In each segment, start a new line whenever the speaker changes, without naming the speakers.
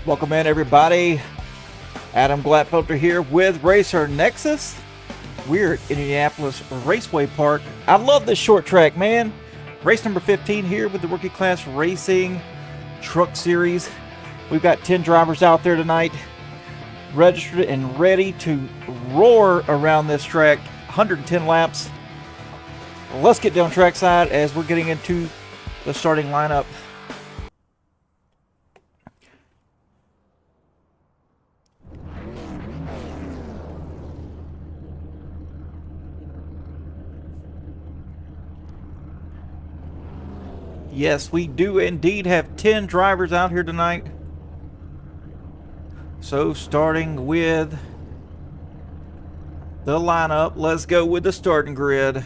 Welcome in, everybody. Adam Gladfelter here with Racer Nexus. We're at Indianapolis Raceway Park. I love this short track, man. Race number 15 here with the Rookie Class Racing Truck Series. We've got 10 drivers out there tonight, registered and ready to roar around this track. 110 laps. Let's get down trackside as we're getting into the starting lineup. Yes, we do indeed have 10 drivers out here tonight. So starting with the lineup, let's go with the starting grid.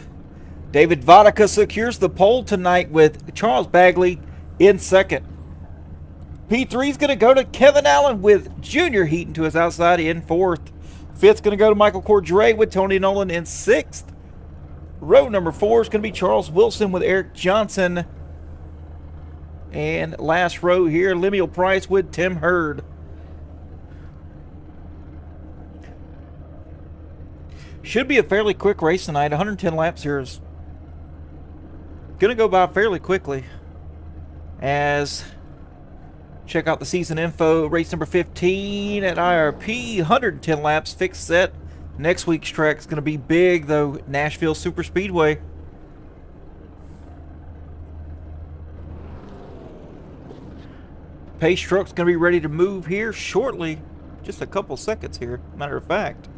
David Vodka secures the pole tonight with Charles Bagley in second. P3 is going to go to Kevin Allen with Junior Heaton to his outside in fourth. Fifth's going to go to Michael Cordray with Tony Nolan in sixth. Row number 4 is going to be Charles Wilson with Eric Johnson. And last row here, Lemuel Price with Tim Hurd. Should be a fairly quick race tonight. 110 laps here is going to go by fairly quickly. As check out the season info, race number 15 at IRP, 110 laps, fixed set. Next week's track is going to be big, though, Nashville Super Speedway. Pace truck's going to be ready to move here shortly. Just a couple seconds here, matter of fact.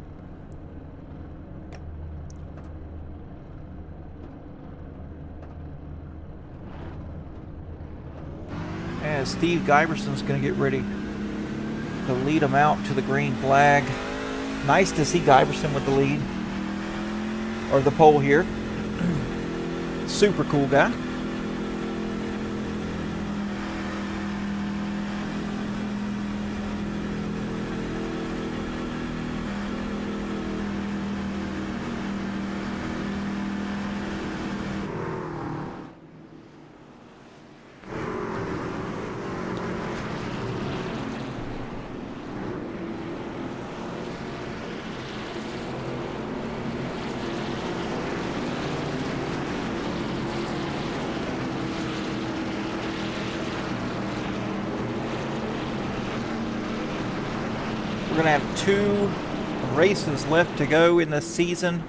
As Steve Giberson's going to get ready to lead them out to the green flag. Nice to see Giberson with the lead, or the pole here. Super cool guy. We're going to have 2 races left to go in the season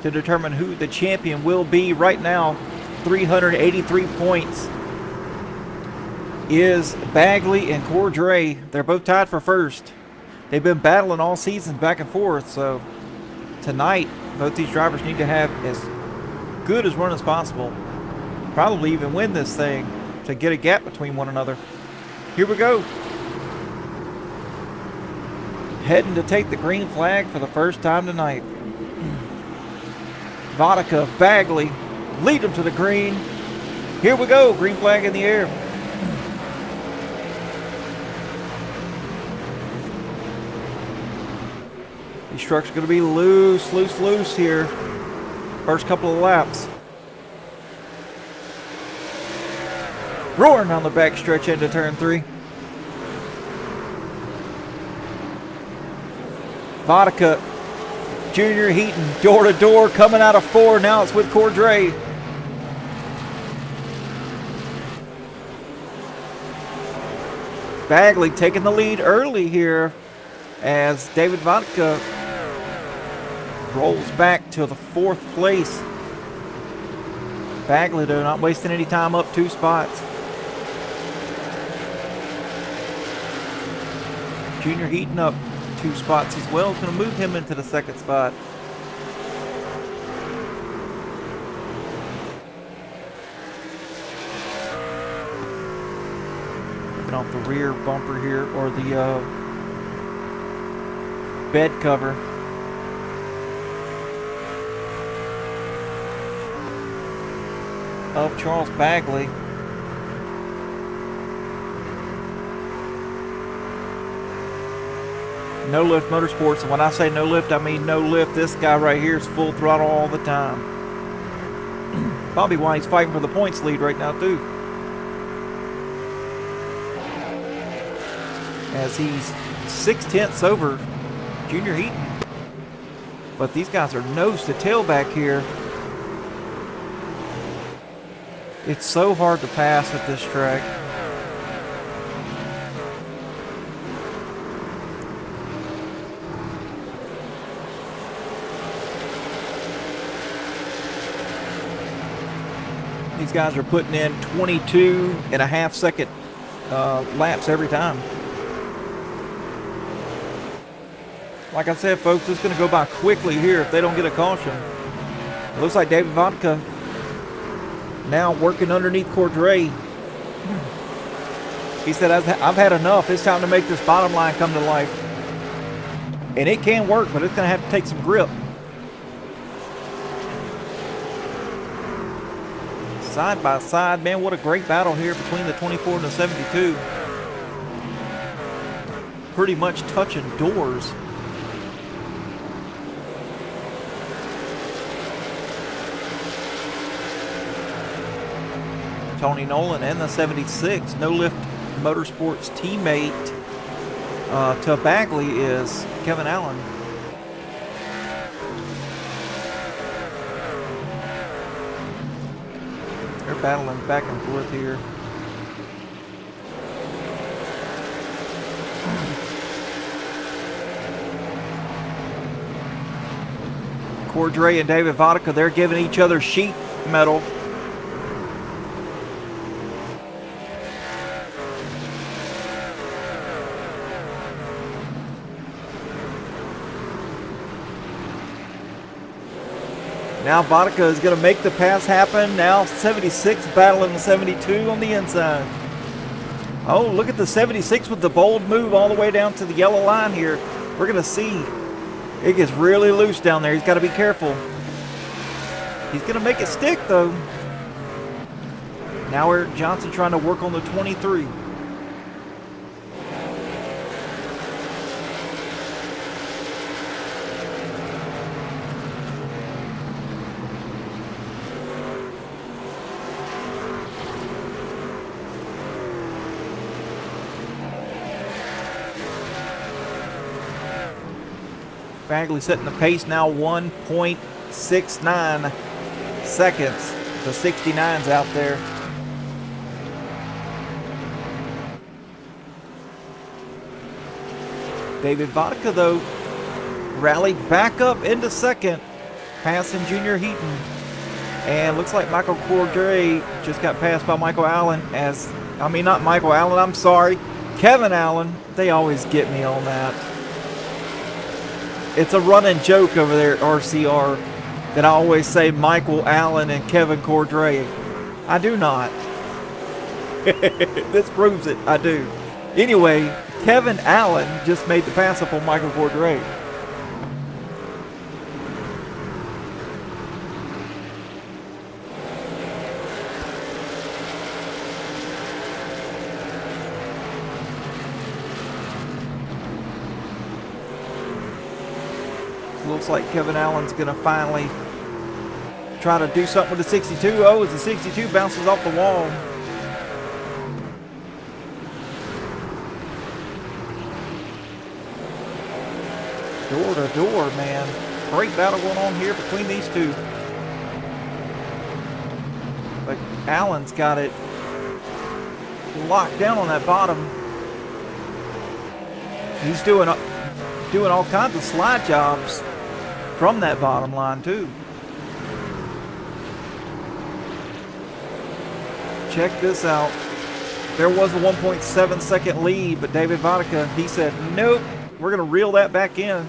to determine who the champion will be. Right now, 383 points is Bagley and Cordray. They're both tied for first. They've been battling all season back and forth, so tonight both these drivers need to have as good as run as possible. Probably even win this thing to get a gap between one another. Here we go. Heading to take the green flag for the first time tonight. Vodka, Bagley, lead them to the green. Here we go, green flag in the air. These trucks are going to be loose here. First couple of laps. Roaring on the back stretch into turn 3. Vodka, Junior Heaton, door to door, coming out of 4. Now it's with Cordray. Bagley taking the lead early here as David Vodka rolls back to the 4th place. Bagley, though, not wasting any time, up 2 spots. Junior Heaton up 2 spots as well. It's going to move him into the 2nd spot. Looking off the rear bumper here, or the bed cover. Of Charles Bagley. No Lift Motorsports, and when I say no lift, I mean no lift. This guy right here is full throttle all the time. Probably why he's fighting for the points lead right now, too. as he's 6/10 over Junior Heaton. But these guys are nose to tail back here. It's so hard to pass at this track. These guys are putting in 22.5 second laps every time. Like I said, folks, it's going to go by quickly here if they don't get a caution. It looks like David Vodka now working underneath Cordray. He said, I've had enough. It's time to make this bottom line come to life. And it can work, but it's going to have to take some grip. Side by side, man, what a great battle here between the 24 and the 72. Pretty much touching doors. Tony Nolan and the 76, No Lift Motorsports teammate to Bagley is Kevin Allen. They're battling back and forth here. Cordray and David Vodka, they're giving each other sheet metal. Now Vodka is going to make the pass happen. Now 76 battling the 72 on the inside. Oh, look at the 76 with the bold move all the way down to the yellow line here. We're going to see. It gets really loose down there. He's got to be careful. He's going to make it stick, though. Now Eric Johnson trying to work on the 23. Bagley setting the pace now, 1.69 seconds. The 69's out there. David Vodka, though, rallied back up into second, passing Junior Heaton. And looks like Michael Cordray just got passed by Michael Allen not Michael Allen, I'm sorry. Kevin Allen. They always get me on that. It's a running joke over there at RCR that I always say Michael Allen and Kevin Cordray. I do not. This proves it. I do. Anyway, Kevin Allen just made the pass up on Michael Cordray. Looks like Kevin Allen's going to finally try to do something with the 62. Oh, as the 62 bounces off the wall. Door to door, man. Great battle going on here between these two. But Allen's got it locked down on that bottom. He's doing all kinds of slide jobs from that bottom line too. Check this out. There was a 1.7 second lead, but David Vodka, he said, nope, we're going to reel that back in.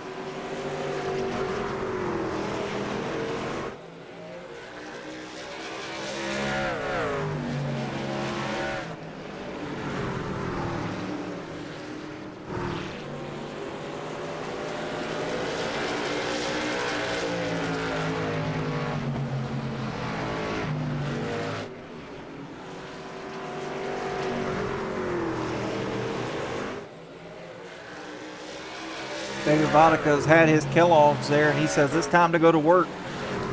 David Vodka's had his Kellogg's there, and he says it's time to go to work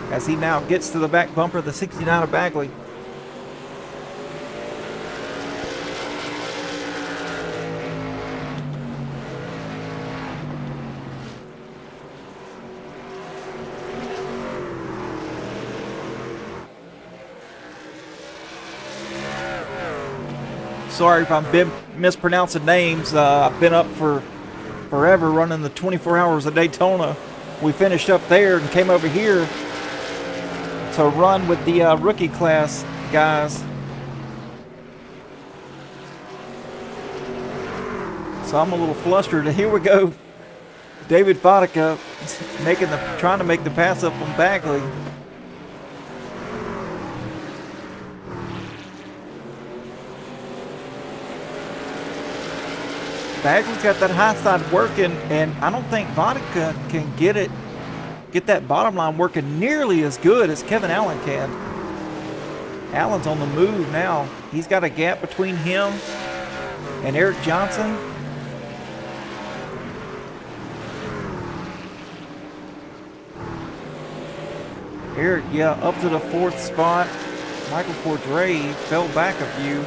as he now gets to the back bumper of the 69 of Bagley. Sorry if I've been mispronouncing names. I've been up for forever running the 24 hours of Daytona. We finished up there and came over here to run with the rookie class guys. So I'm a little flustered. And here we go. David Vodka trying to make the pass up on Bagley. Bagley's got that high side working, and I don't think Vodka can get that bottom line working nearly as good as Kevin Allen can. Allen's on the move now. He's got a gap between him and Eric Johnson. Eric, yeah, up to the 4th spot. Michael Cordray fell back a few.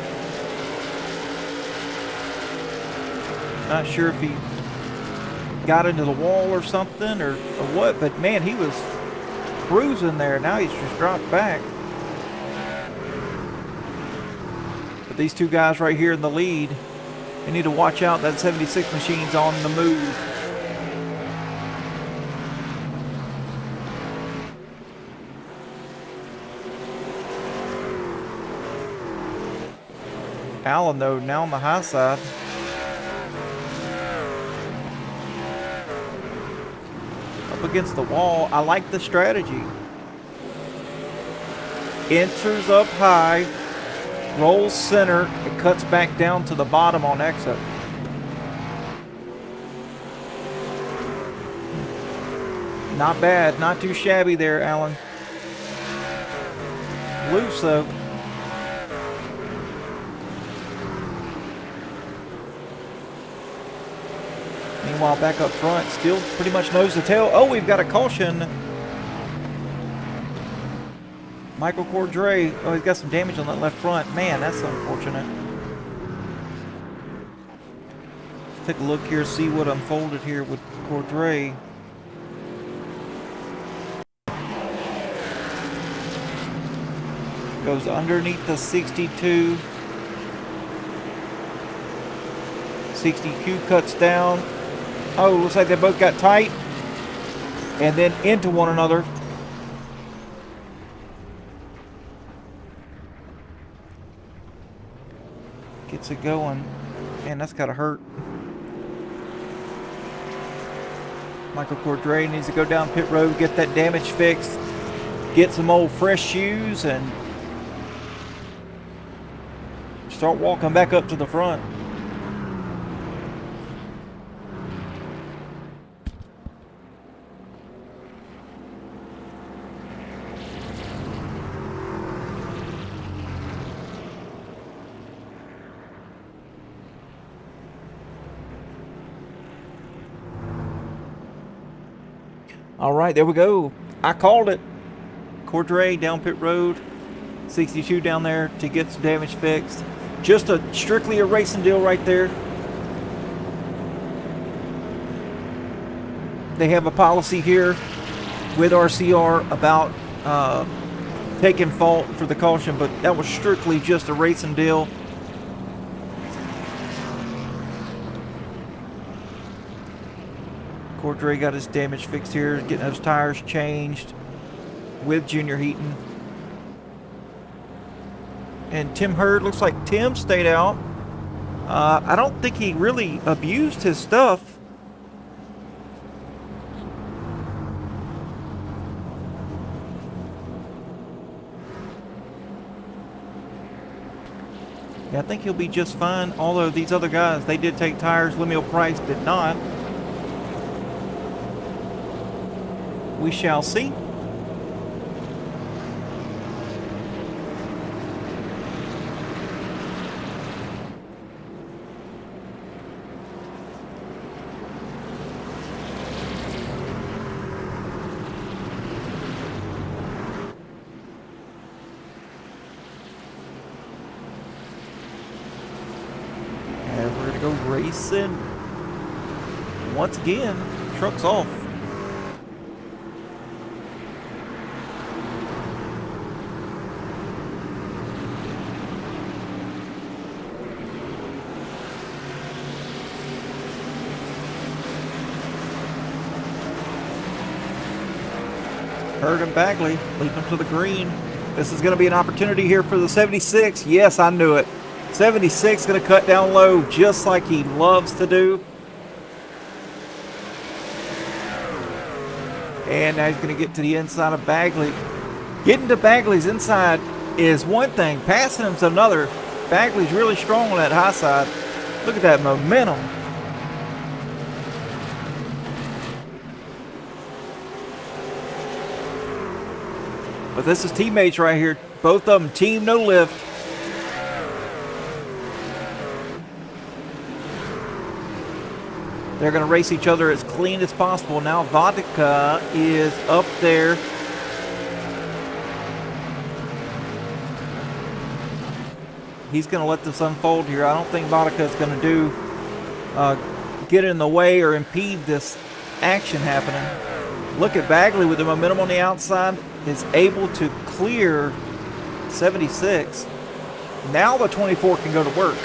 Not sure if he got into the wall or something or what, but man, he was cruising there. Now he's just dropped back. But these two guys right here in the lead, they need to watch out. That 76 machine's on the move. Allen, though, now on the high side. Up against the wall. I like the strategy. Enters up high, rolls center, and cuts back down to the bottom on exit. Not bad. Not too shabby there, Allen. Loose, though. Meanwhile, back up front, still pretty much nose to tail. Oh, we've got a caution. Michael Cordray. Oh, he's got some damage on that left front. Man, that's unfortunate. Let's take a look here, see what unfolded here with Cordray. Goes underneath the 62. 60Q cuts down. Oh, looks like they both got tight and then into one another. Gets it going. Man, that's gotta hurt. Michael Cordray needs to go down pit road, get that damage fixed, get some old fresh shoes, and start walking back up to the front. All right, there we go. I called it. Cordray down pit road, 62 down there to get some damage fixed. Just strictly a racing deal right there. They have a policy here with RCR about taking fault for the caution, but that was strictly just a racing deal. Cordray got his damage fixed here, getting those tires changed with Junior Heaton. And Tim Hurd, looks like Tim stayed out. I don't think he really abused his stuff. Yeah, I think he'll be just fine. Although these other guys, they did take tires. Lemuel Price did not. We shall see. And we're gonna go racing once again. Trucks off. Hurd and Bagley leading them to the green. This is going to be an opportunity here for the 76. Yes, I knew it. 76 going to cut down low just like he loves to do. And now he's going to get to the inside of Bagley. Getting to Bagley's inside is one thing. Passing him's another. Bagley's really strong on that high side. Look at that momentum. But this is teammates right here. Both of them team no lift. They're going to race each other as clean as possible. Now Vodka is up there. He's going to let this unfold here. I don't think Vodka is going to get in the way or impede this action happening. Look at Bagley with the momentum on the outside. Is able to clear 76. Now the 24 can go to work.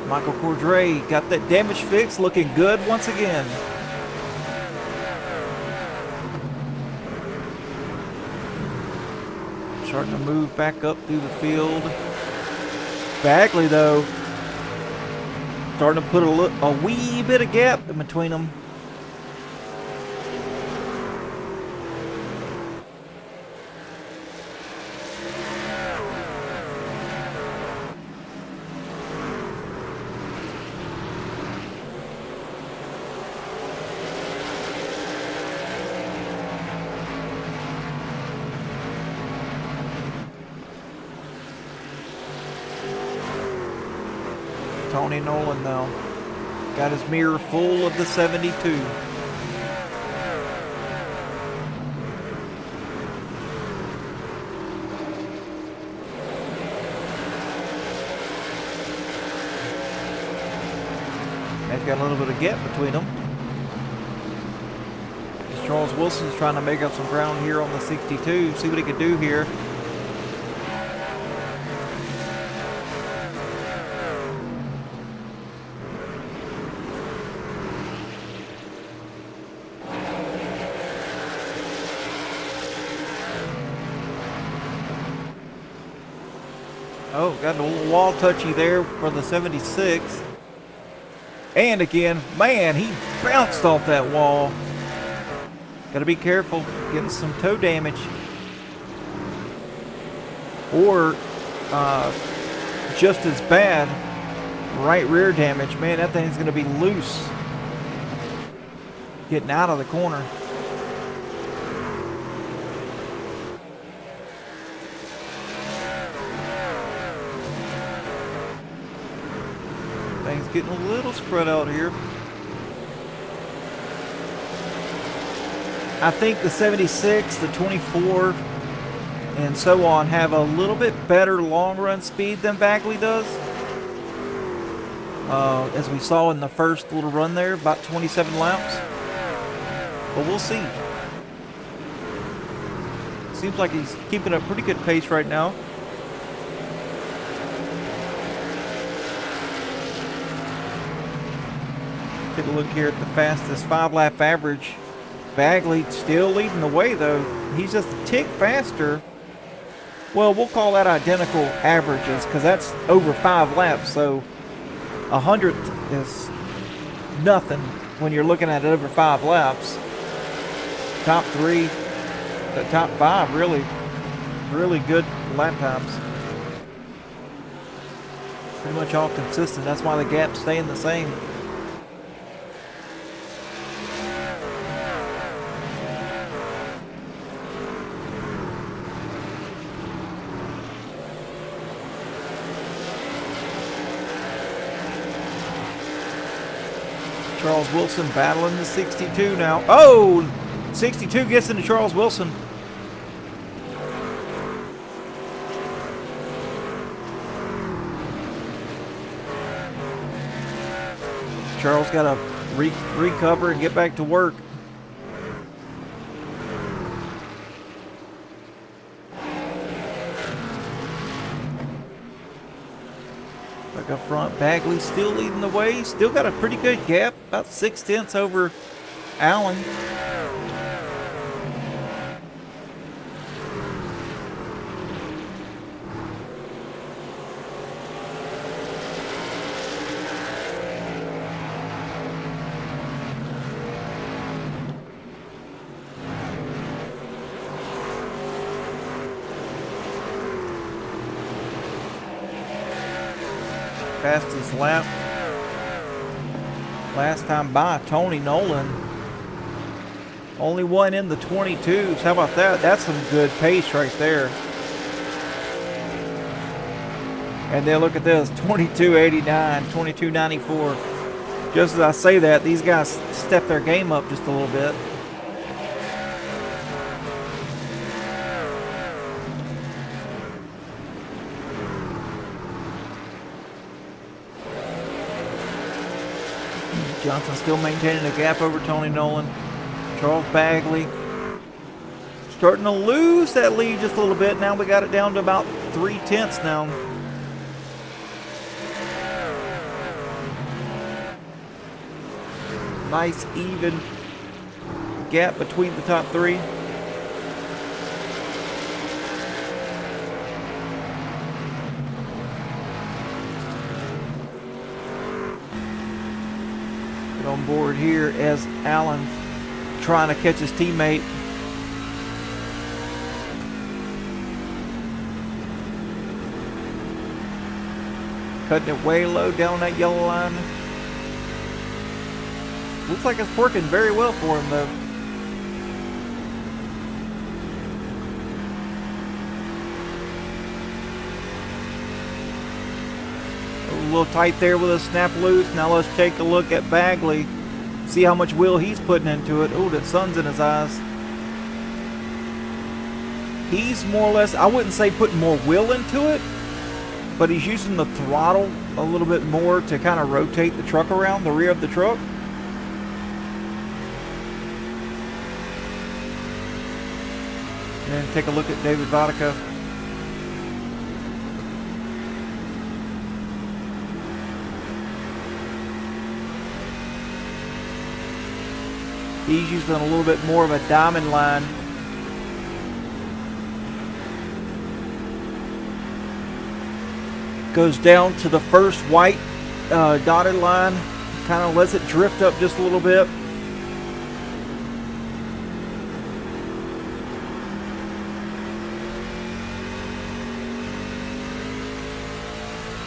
Michael Cordray got that damage fixed, looking good once again. Starting to move back up through the field. Bagley, though, starting to put a wee bit of gap in between them. Tony Nolan now got his mirror full of the 72. They've got a little bit of gap between them. Charles Wilson's trying to make up some ground here on the 62. See what he can do here. Oh, got a little wall touchy there for the 76. And again, man, he bounced off that wall. Got to be careful, getting some toe damage. Or just as bad, right rear damage. Man, that thing's going to be loose. Getting out of the corner. Things getting a little spread out here. I think the 76, the 24, and so on have a little bit better long run speed than Bagley does. As we saw in the first little run there, about 27 laps. But we'll see. Seems like he's keeping a pretty good pace right now. Take a look here at the fastest 5-lap average. Bagley still leading the way, though. He's just a tick faster. Well, we'll call that identical averages because that's over 5 laps. So 100th is nothing when you're looking at it over 5 laps. Top 3, the top 5, really good lap times. Pretty much all consistent. That's why the gap's staying the same. Charles Wilson battling the 62 now. Oh, 62 gets into Charles Wilson. Charles got to recover and get back to work. Back up front, Bagley still leading the way. Still got a pretty good gap, about 6/10 over Allen. Fastest lap last time by Tony Nolan. Only one in the 22s. How about that? That's some good pace right there. And then look at this, 22.89, 22.94. Just as I say that, these guys step their game up just a little bit. Johnson still maintaining a gap over Tony Nolan. Charles Bagley starting to lose that lead just a little bit. Now we got it down to about 3/10 now. Nice even gap between the top three. On board here as Allen trying to catch his teammate. Cutting it way low down that yellow line. Looks like it's working very well for him though. A little tight there with a snap loose. Now let's take a look at Bagley. See how much will he's putting into it. Oh, that sun's in his eyes. He's more or less, I wouldn't say putting more will into it, but he's using the throttle a little bit more to kind of rotate the truck around, the rear of the truck. And then take a look at David Vodka. He's using a little bit more of a diamond line. Goes down to the first white dotted line. Kind of lets it drift up just a little bit.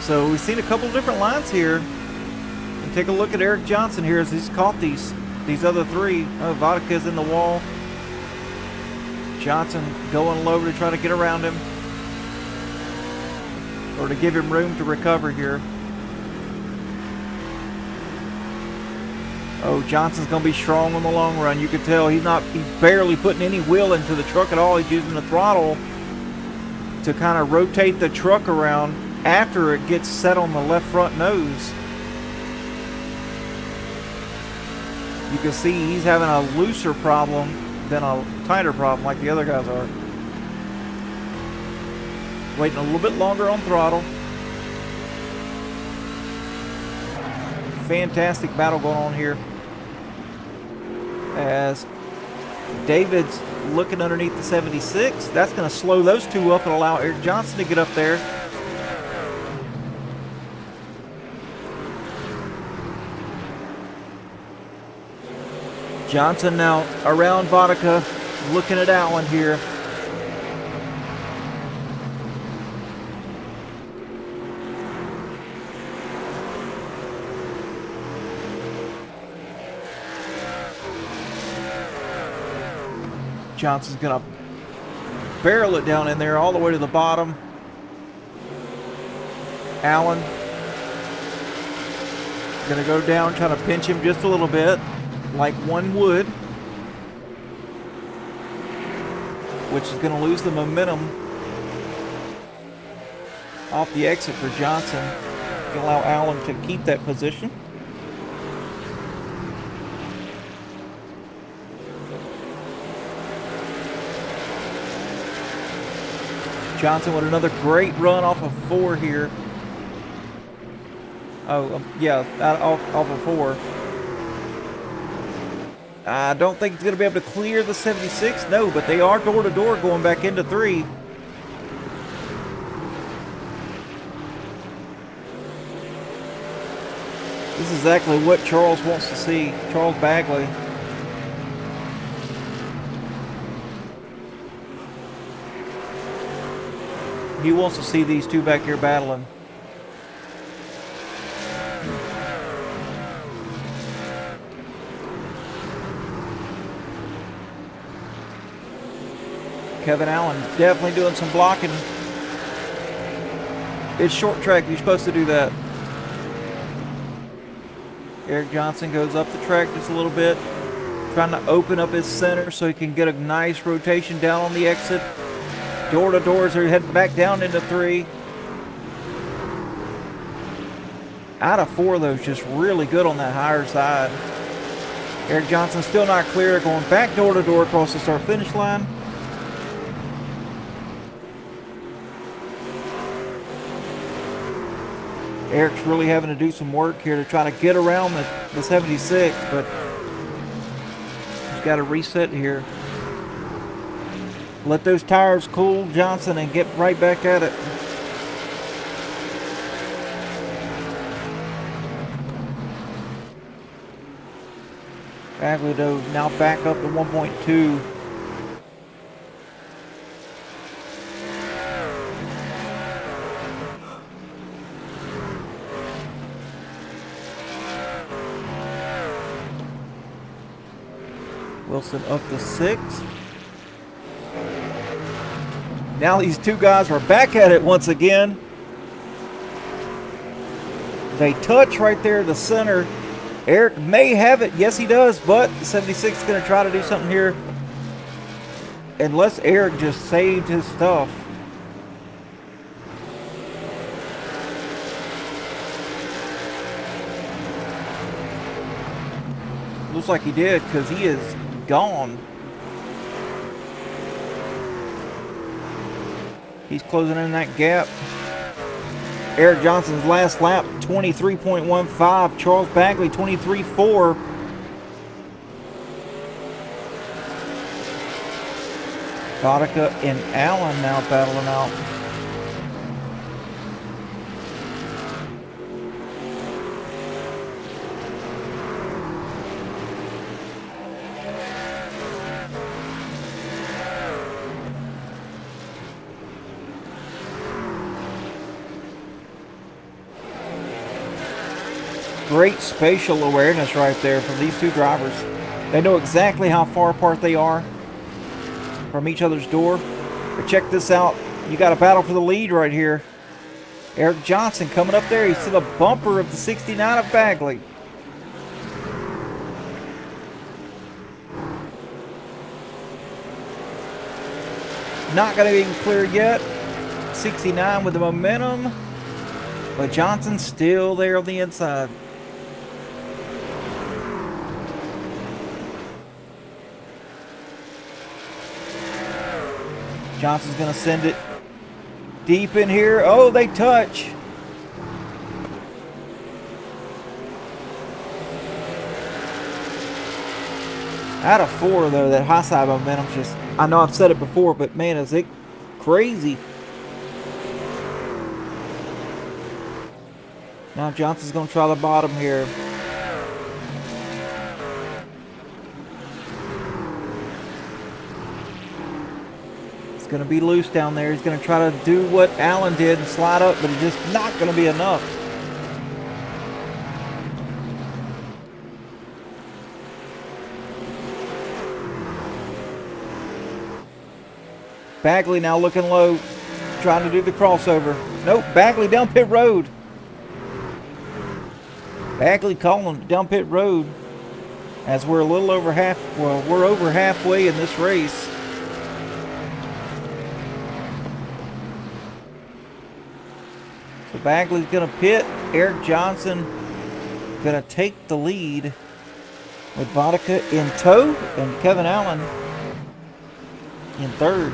So we've seen a couple of different lines here. And take a look at Eric Johnson here as he's caught these other three. Vodka's in the wall. Johnson going low to try to get around him, or to give him room to recover here. Oh, Johnson's going to be strong on the long run. You can tell he's barely putting any wheel into the truck at all. He's using the throttle to kind of rotate the truck around after it gets set on the left front nose. You can see he's having a looser problem than a tighter problem like the other guys are. Waiting a little bit longer on throttle. Fantastic battle going on here as David's looking underneath the 76. That's going to slow those two up and allow Eric Johnson to get up there. Johnson now around Vodka, looking at Allen here. Johnson's gonna barrel it down in there all the way to the bottom. Allen gonna go down, trying to pinch him just a little bit, like one would, which is going to lose the momentum off the exit for Johnson. Going to allow Allen to keep that position. Johnson with another great run off of 4 here. Oh, yeah, off of 4. I don't think it's going to be able to clear the 76. No, but they are door to door going back into 3. This is exactly what Charles wants to see. Charles Bagley. He wants to see these two back here battling. Kevin Allen definitely doing some blocking. It's short track. You're supposed to do that. Eric Johnson goes up the track just a little bit, trying to open up his center so he can get a nice rotation down on the exit. Door to doors are heading back down into 3. Out of 4, though, is just really good on that higher side. Eric Johnson still not clear, going back door to door across the start finish line. Eric's really having to do some work here to try to get around the 76, but he's got to reset here. Let those tires cool, Johnson, and get right back at it. Bagley, though, now back up to 1.2. Wilson up to 6. Now these two guys are back at it once again. They touch right there at the center. Eric may have it. Yes, he does, but the 76 is going to try to do something here. Unless Eric just saved his stuff. Looks like he did, because he is gone. He's closing in that gap. Eric Johnson's last lap, 23.15. Charles Bagley, 23.4. Vodka and Allen now battling out. Great spatial awareness right there from these two drivers. They know exactly how far apart they are from each other's door. But check this out. You got a battle for the lead right here. Eric Johnson coming up there. He's to the bumper of the 69 of Bagley. Not going to be cleared yet. 69 with the momentum. But Johnson's still there on the inside. Johnson's going to send it deep in here. Oh, they touch. Out of 4, though, that high side momentum's just, I know I've said it before, but man, is it crazy. Now Johnson's going to try the bottom here. It's going to be loose down there. He's going to try to do what Allen did and slide up, but it's just not going to be enough. Bagley now looking low, trying to do the crossover. Nope, Bagley down pit road. Bagley calling down pit road as we're a little over we're over halfway in this race. So Bagley's going to pit. Eric Johnson going to take the lead with Vodka in tow and Kevin Allen in third.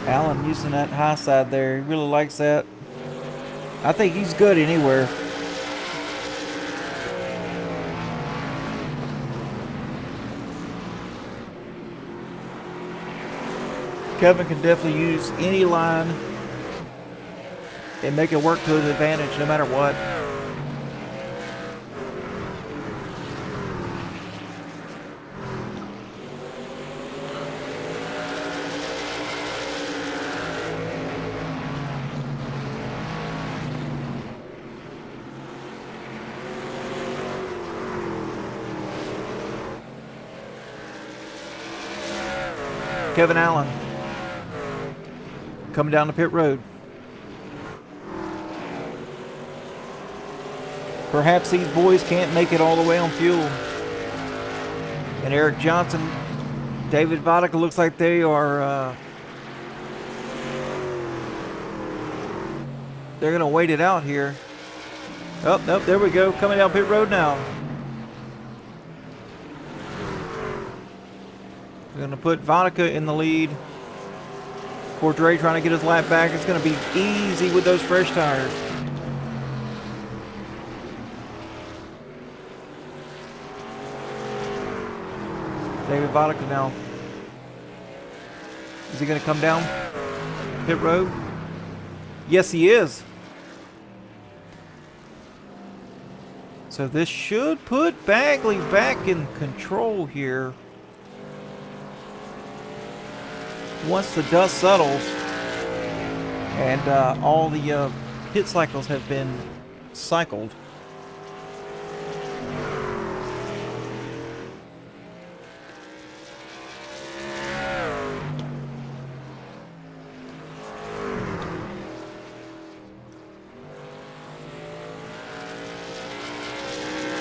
Allen using that high side there. He really likes that. I think he's good anywhere. Kevin can definitely use any line and make it work to his advantage no matter what. Kevin Allen coming down the pit road. Perhaps these boys can't make it all the way on fuel. And Eric Johnson, David Vodka looks like they are they're going to wait it out here. Oh, nope, there we go. Coming down pit road now. We're going to put Vodka in the lead. Cordray trying to get his lap back. It's going to be easy with those fresh tires. David Vodka now. Is he going to come down pit road? Yes, he is. So this should put Bagley back in control here. Once the dust settles and all the pit cycles have been cycled.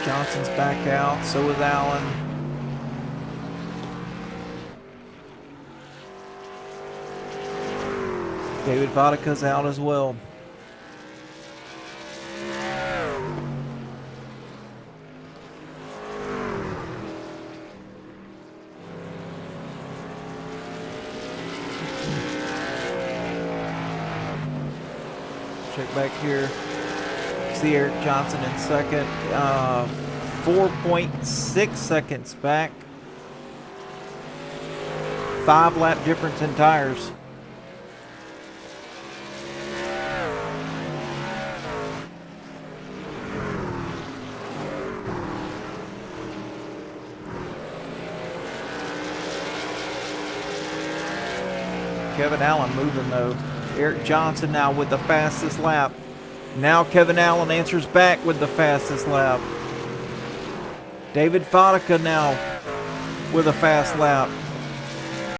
Johnson's back out, so is Allen. David Vodka's out as well. Check back here. See Eric Johnson in second. 4.6 seconds back. 5 lap difference in tires. Kevin Allen moving though. Eric Johnson now with the fastest lap. Now Kevin Allen answers back with the fastest lap. David Vodka now with a fast lap.